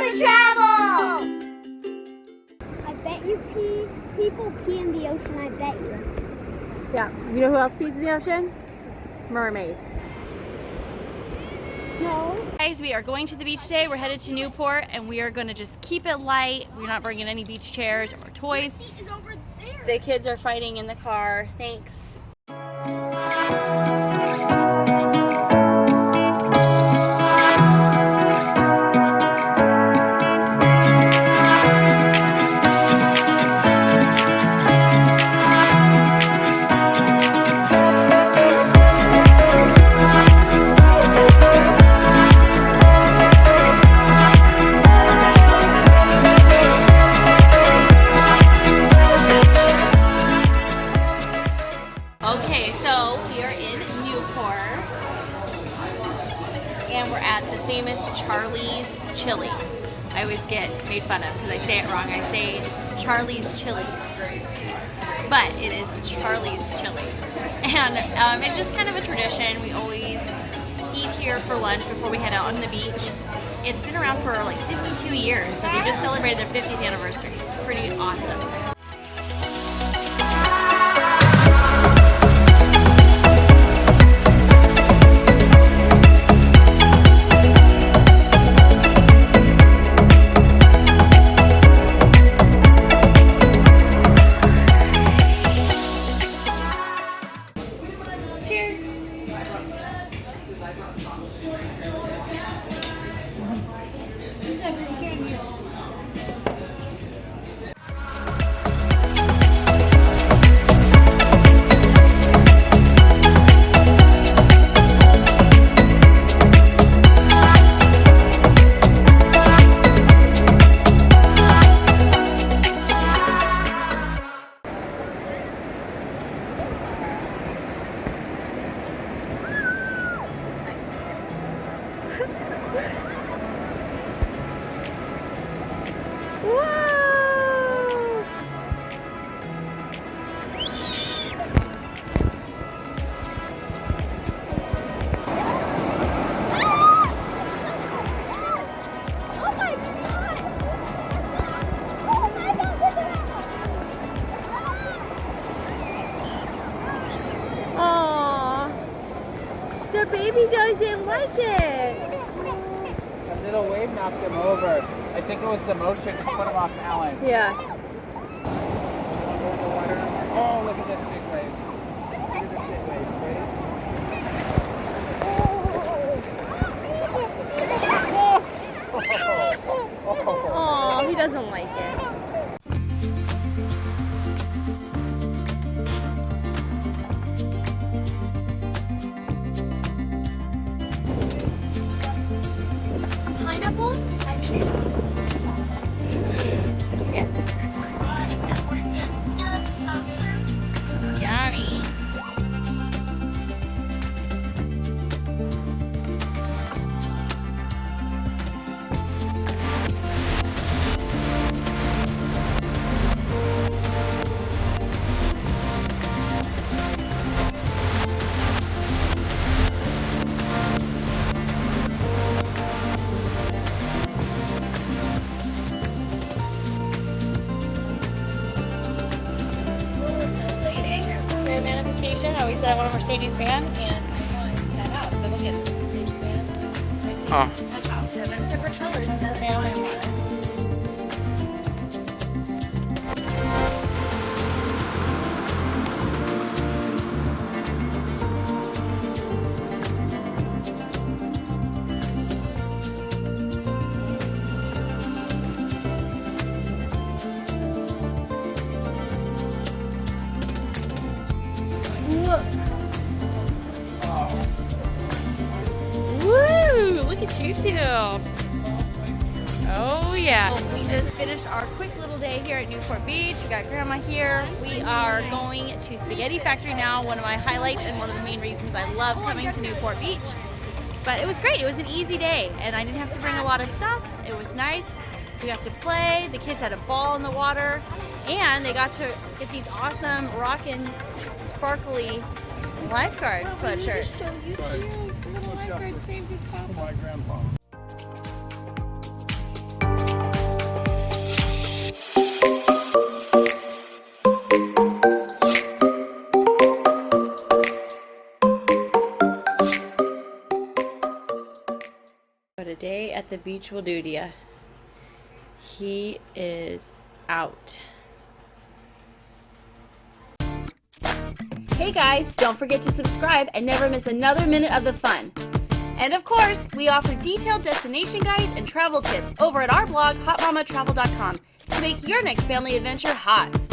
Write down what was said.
HotMamaTravel! I bet you people pee in the ocean, I bet you. Yeah, you know who else pees in the ocean? Mermaids. No. Guys, we are going to the beach today. We're headed to Newport and we are going to just keep it light. We're not bringing any beach chairs or toys. The seat is over there. The kids are fighting in the car. Thanks. Okay, so we are in Newport and we're at the famous Charlie's Chili. I always get made fun of because I say it wrong. I say Charlie's Chili's, but it is Charlie's Chili. And it's just kind of a tradition. We always eat here for lunch before we head out on the beach. It's been around for like 52 years, so they just celebrated their 50th anniversary. It's pretty awesome. Cheers. Whoa! Oh my god! Oh my god, look at that! Aww. The baby doesn't like it. A little wave knocked him over. I think it was the motion that put him off balance. Yeah. Oh, look at this big wave. Look at this big wave. Ready? Aww, he doesn't like it. Pineapple? Yummy. Manifestation. I always said I want a Mercedes van, and I want that house. So look at this Mercedes van. Oh. That house. And there's different colors in that van I want. Woo! Look at you two. Oh yeah. We just finished our quick little day here at Newport Beach. We got Grandma here. We are going to Spaghetti Factory now, one of my highlights and one of the main reasons I love coming to Newport Beach. But it was great. It was an easy day and I didn't have to bring a lot of stuff. It was nice. We got to play. The kids had a ball in the water and they got to get these awesome rockin' sparkly lifeguard sweatshirts. Little lifeguard saved his papa. My grandpa. day at the beach will do to ya. He is out. Hey guys, don't forget to subscribe and never miss another minute of the fun. And of course, we offer detailed destination guides and travel tips over at our blog, HotMamaTravel.com, to make your next family adventure hot.